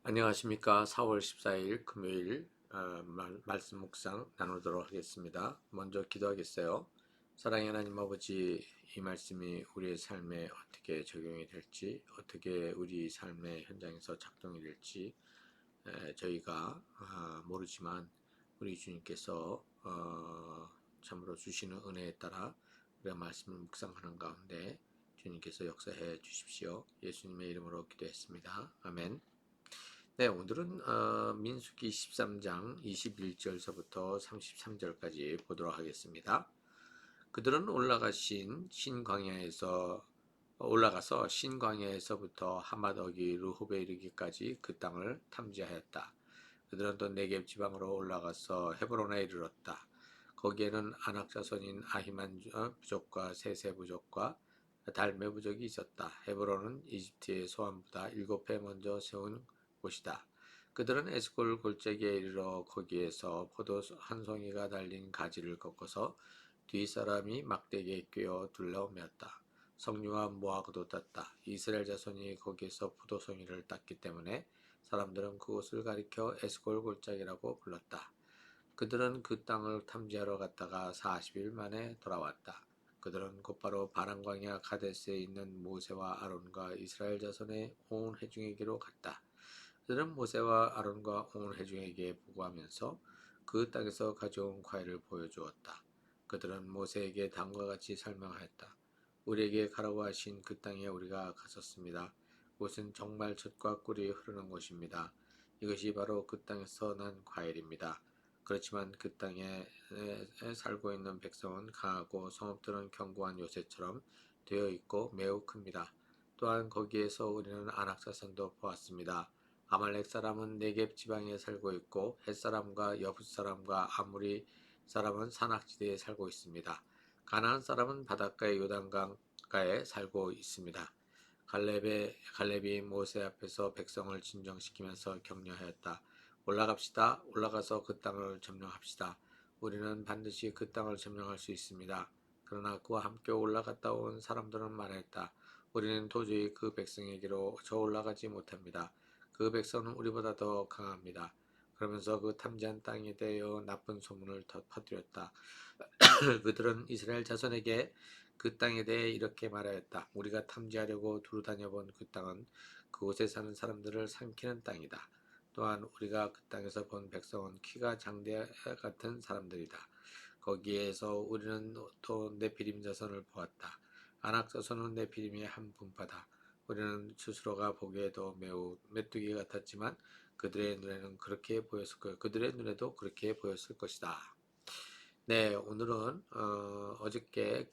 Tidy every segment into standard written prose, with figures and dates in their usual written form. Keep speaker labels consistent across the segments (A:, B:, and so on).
A: 안녕하십니까. 4월 14일 금요일 말씀 묵상 나누도록 하겠습니다. 먼저 기도하겠어요. 사랑의 하나님 아버지, 이 말씀이 우리의 삶에 어떻게 적용이 될지, 어떻게 우리 삶의 현장에서 작동이 될지 저희가 모르지만 우리 주님께서 참으로 주시는 은혜에 따라 우리가 말씀을 묵상하는 가운데 주님께서 역사해 주십시오. 예수님의 이름으로 기도했습니다. 아멘. 네, 오늘은 민수기 13장 21절서부터 33절까지 보도록 하겠습니다. 그들은 올라가서 신광야에서부터 하맛어기 르홉에 이르기까지 그 땅을 탐지하였다. 그들은 또 네겝 지방으로 올라가서 헤브론에 이르렀다. 거기에는 아낙 자손인 아히만 부족과 세세 부족과 달메 부족이 있었다. 헤브론은 이집트의 소환보다 7배 먼저 세운 곳이다. 그들은 에스골 골짜기에 이르러 거기에서 포도 한 송이가 달린 가지를 꺾어서 뒷사람이 막대기에 꿰어 둘러매었다. 석류와 무화과도 땄다. 이스라엘 자손이 거기에서 포도송이를 땄기 때문에 사람들은 그곳을 가리켜 에스골 골짜기라고 불렀다. 그들은 그 땅을 탐지하러 갔다가 40일 만에 돌아왔다. 그들은 곧바로 바람 광야 카데스에 있는 모세와 아론과 이스라엘 자손의 온 회중에게로 갔다. 그들은 모세와 아론과 온 회중에게 보고하면서 그 땅에서 가져온 과일을 보여주었다. 그들은 모세에게 다음과 같이 설명하였다. 우리에게 가라고 하신 그 땅에 우리가 갔었습니다. 그곳은 정말 젖과 꿀이 흐르는 곳입니다. 이것이 바로 그 땅에서 난 과일입니다. 그렇지만 그 땅에 살고 있는 백성은 강하고 성읍들은 견고한 요새처럼 되어 있고 매우 큽니다. 또한 거기에서 우리는 아낙 자손도 보았습니다. 아말렉 사람은 네겝 지방에 살고 있고 헷 사람과 여붓 사람과 아무리 사람은 산악지대에 살고 있습니다. 가나안 사람은 바닷가의 요단강가에 살고 있습니다. 갈렙이 모세 앞에서 백성을 진정시키면서 격려하였다. 올라갑시다. 올라가서 그 땅을 점령합시다. 우리는 반드시 그 땅을 점령할 수 있습니다. 그러나 그와 함께 올라갔다 온 사람들은 말했다. 우리는 도저히 그 백성에게로 저 올라가지 못합니다. 그 백성은 우리보다 더 강합니다. 그러면서 그 탐지한 땅에 대하여 나쁜 소문을 퍼뜨렸다. 그들은 이스라엘 자손에게 그 땅에 대해 이렇게 말하였다. 우리가 탐지하려고 두루 다녀본 그 땅은 그곳에 사는 사람들을 삼키는 땅이다. 또한 우리가 그 땅에서 본 백성은 키가 장대 같은 사람들이다. 거기에서 우리는 또 네피림 자손을 보았다. 아낙 자손은 네피림의 한 분파다. 우리는 스스로가 보기에도 매우 메뚜기 같았지만 그들의 눈에도 그렇게 보였을 것이다. 네, 오늘은 어저께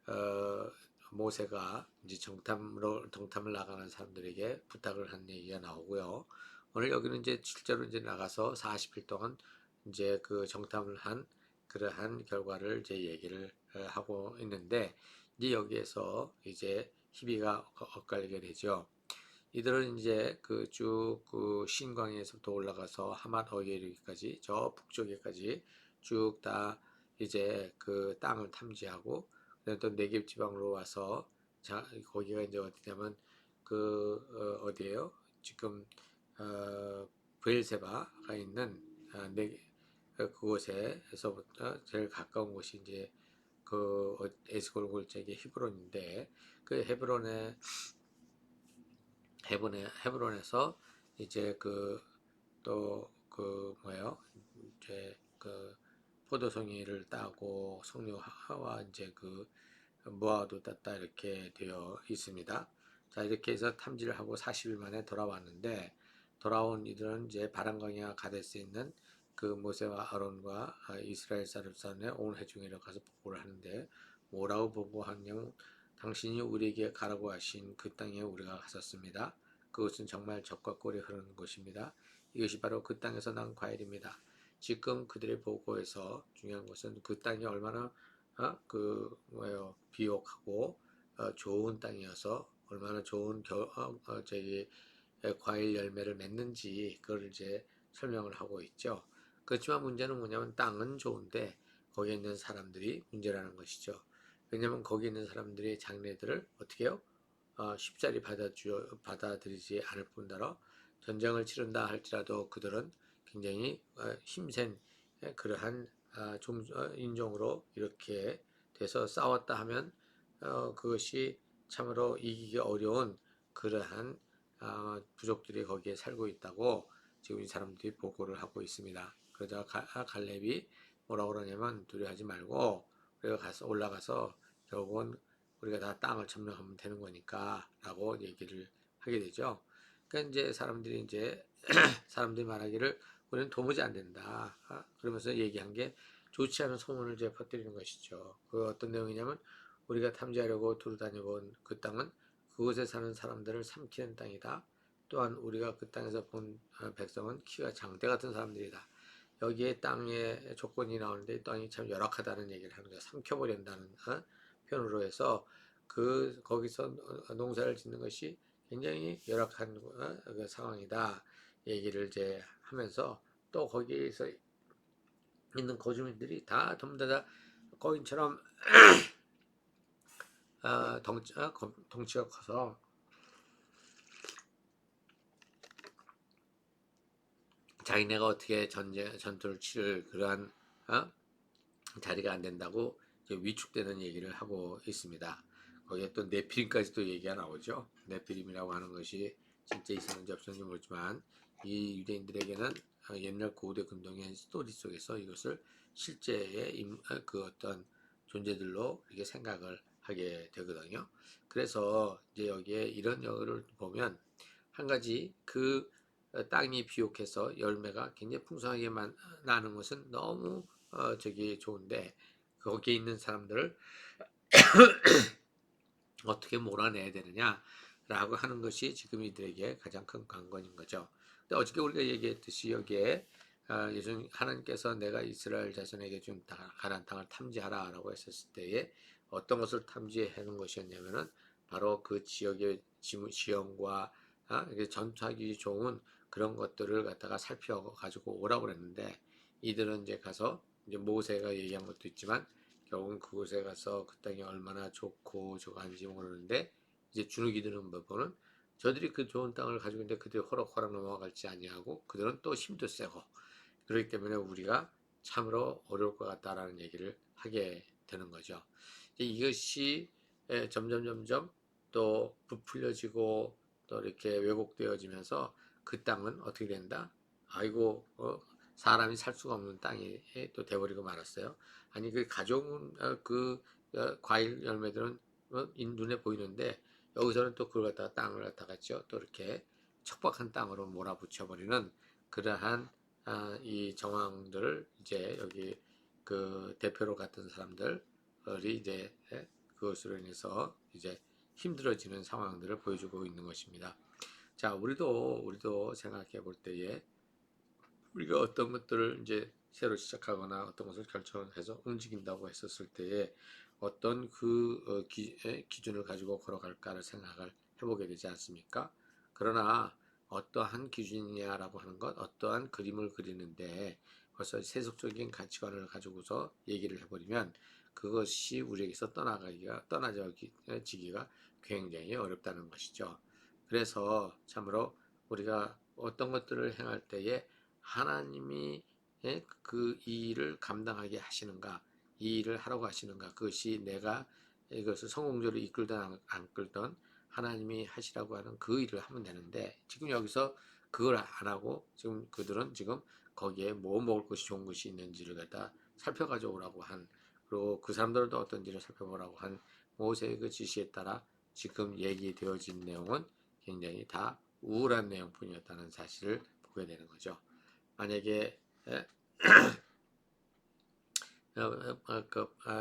A: 어, 모세가 이제 정탐을 나가는 사람들에게 부탁을 한 얘기가 나오고요. 오늘 여기는 이제 실제로 이제 나가서 40일 동안 이제 그 정탐을 한 그러한 결과를 이제 얘기를 하고 있는데 이제 여기에서 이제 희비가 엇갈리게 되죠. 이들은 이제 그 쭉 그 신광야에서부터 올라가서 하맛 어기에 이르기까지 저 북쪽에까지 쭉 다 이제 그 땅을 탐지하고 그다음에 또 네겝 지방으로 와서 자 거기가 이제 어디냐면 어디예요? 지금 브엘세바가 있는 그곳에서부터 제일 가까운 곳이 이제 에스골 골짜기 헤브론인데 그 헤브론에서 이제 뭐예요? 이제 포도송이를 따고 석류와 이제 무화과도 땄다 이렇게 되어 있습니다. 자, 이렇게 해서 탐지를 하고 40일 만에 돌아왔는데 돌아온 이들은 이제 바람광야 가데스에 있는 그 모세와 아론과 이스라엘 사람의 온 회중에 가서 보고를 하는데 뭐라고 보고하냐면 당신이 우리에게 가라고 하신 그 땅에 우리가 갔었습니다. 그것은 정말 젖과 꿀이 흐르는 곳입니다. 이것이 바로 그 땅에서 난 과일입니다. 지금 그들의 보고에서 중요한 것은 그 땅이 얼마나 비옥하고 좋은 땅이어서 얼마나 좋은 과일 열매를 맺는지 그걸 이제 설명을 하고 있죠. 그렇지만 문제는 뭐냐면 땅은 좋은데 거기에 있는 사람들이 문제라는 것이죠. 왜냐하면 거기 있는 사람들이 장래들을 어떻게 해요? 쉽사리 받아들이지 않을 뿐더러 전쟁을 치른다 할지라도 그들은 굉장히 힘센 그러한 인종으로 이렇게 돼서 싸웠다 하면 그것이 참으로 이기기 어려운 그러한 부족들이 거기에 살고 있다고 지금 이 사람들이 보고를 하고 있습니다. 그러자 갈렙이 뭐라고 그러냐면 두려워하지 말고 우리가 가서 올라가서 결국은 우리가 다 땅을 점령하면 되는 거니까 라고 얘기를 하게 되죠. 그러니까 이제 사람들이 사람들이 말하기를 우리는 도무지 안 된다. 그러면서 얘기한 게 좋지 않은 소문을 이제 퍼뜨리는 것이죠. 그 어떤 내용이냐면 우리가 탐지하려고 두루 다녀본 그 땅은 그곳에 사는 사람들을 삼키는 땅이다. 또한 우리가 그 땅에서 본 백성은 키가 장대 같은 사람들이다. 여기에 땅의 조건이 나오는데 땅이 참 열악하다는 얘기를 하는 거야. 삼켜버린다는 표현으로 해서 거기서 농사를 짓는 것이 굉장히 열악한 그 상황이다. 얘기를 이제 하면서 또 거기에서 있는 거주민들이 다 전부 다 거인처럼 덩치가 커서 자기네가 어떻게 전투를 치를 그러한 자리가 안 된다고 위축되는 얘기를 하고 있습니다. 거기에 또 네피림까지도 얘기가 나오죠. 네피림이라고 하는 것이 진짜 있었는지 없었는지 모르지만 이 유대인들에게는 옛날 고대 근동의 스토리 속에서 이것을 실제의 그 어떤 존재들로 이렇게 생각을 하게 되거든요. 그래서 이제 여기에 이런 여를 보면 한 가지 땅이 비옥해서 열매가 굉장히 풍성하게 나는 것은 너무 저기 좋은데 거기에 있는 사람들을 어떻게 몰아내야 되느냐라고 하는 것이 지금 이들에게 가장 큰 관건인 거죠. 근데 어저께 우리가 얘기했듯이 여기에 하나님께서 내가 이스라엘 자손에게 준 가나안 땅을 탐지하라라고 했었을 때에 어떤 것을 탐지하는 것이었냐면은 바로 그 지역의 지형과 전투하기 좋은 그런 것들을 갖다가 살펴가지고 오라고 그랬는데 이들은 이제 가서 이제 모세가 얘기한 것도 있지만 결국은 그곳에 가서 그 땅이 얼마나 좋고 저거한지 모르는데 이제 주눅이드는 부분은 저들이 그 좋은 땅을 가지고 있는데 그들이 호락호락 넘어갈지 아니하고 그들은 또 힘도 세고 그렇기 때문에 우리가 참으로 어려울 것 같다라는 얘기를 하게 되는 거죠. 이것이 점점 또 부풀려지고 또 이렇게 왜곡되어지면서 그 땅은 어떻게 된다? 아이고 사람이 살 수가 없는 땅이 또 돼버리고 말았어요. 아니 그 가져온 과일 열매들은 눈에 보이는데 여기서는 또 그걸 갖다가 땅을 갖다가죠 또 이렇게 척박한 땅으로 몰아붙여버리는 그러한 이 정황들을 이제 여기 그 대표로 같은 사람들이 이제 그것으로 인해서 이제 힘들어지는 상황들을 보여주고 있는 것입니다. 자, 우리도 생각해 볼 때에 우리가 어떤 것들을 이제 새로 시작하거나 어떤 것을 결정해서 움직인다고 했었을 때에 어떤 기준을 가지고 걸어갈까를 생각을 해보게 되지 않습니까? 그러나 어떠한 기준이냐라고 하는 것, 어떠한 그림을 그리는데 벌써 세속적인 가치관을 가지고서 얘기를 해버리면 그것이 우리에게서 떠나지기가 굉장히 어렵다는 것이죠. 그래서 참으로 우리가 어떤 것들을 행할 때에 하나님이 그 일을 감당하게 하시는가, 이 일을 하라고 하시는가, 그것이 내가 이것을 성공적으로 이끌든 안 끌든 하나님이 하시라고 하는 그 일을 하면 되는데 지금 여기서 그걸 안 하고 지금 그들은 지금 거기에 뭐 먹을 것이 좋은 것이 있는지를 갖다 살펴가지고 오라고 한 그리고 그 사람들도 어떤지를 살펴보라고 한 모세의 그 지시에 따라 지금 얘기되어진 내용은 굉장히 다 우울한 내용뿐이었다는 사실을 보게 되는 거죠. 만약에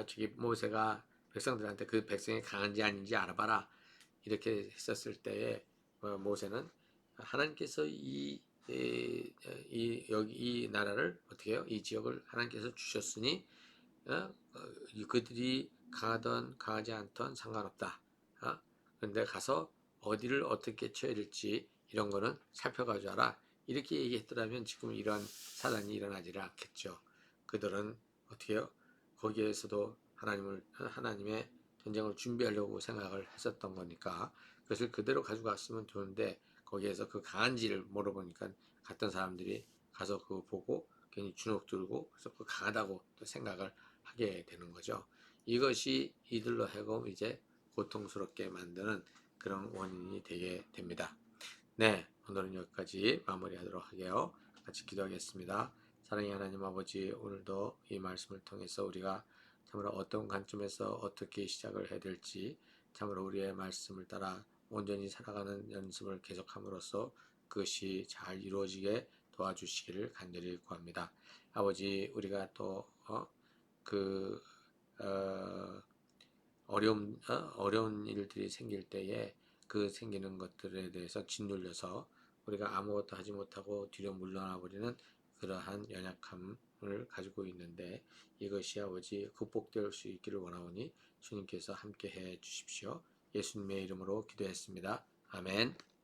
A: 저기 모세가 백성들한테 그 백성이 강한지 아닌지 알아봐라 이렇게 했었을 때에 모세는 하나님께서 여기 이 나라를 어떻게 해요? 이 지역을 하나님께서 주셨으니 그들이 강하던 강하지 않던 상관없다. 그런데 가서 어디를 어떻게 쳐야 될지 이런 거는 살펴가지고 알아. 이렇게 얘기했더라면 지금 이런 사단이 일어나지를 않겠죠. 그들은 어떻게 해요? 거기에서도 하나님의 전쟁을 준비하려고 생각을 했었던 거니까 그것을 그대로 가지고 갔으면 좋은데 거기에서 그 강한지를 물어보니까 갔던 사람들이 가서 그거 보고 괜히 주눅 들고 그래서 그 강하다고 또 생각을 하게 되는 거죠. 이것이 이들로 하여금 이제 고통스럽게 만드는 그런 원인이 되게 됩니다. 네, 오늘은 여기까지 마무리하도록 하게요. 같이 기도하겠습니다. 사랑의 하나님 아버지, 오늘도 이 말씀을 통해서 우리가 참으로 어떤 관점에서 어떻게 시작을 해야 될지 참으로 우리의 말씀을 따라 온전히 살아가는 연습을 계속함으로써 그것이 잘 이루어지게 도와주시기를 간절히 구합니다. 아버지, 우리가 또 그 어, 어려운 일들이 생길 때에 그 생기는 것들에 대해서 짓눌려서 우리가 아무것도 하지 못하고 뒤로 물러나 버리는 그러한 연약함을 가지고 있는데 이것이 아버지 극복될 수 있기를 원하오니 주님께서 함께 해 주십시오. 예수님의 이름으로 기도했습니다. 아멘.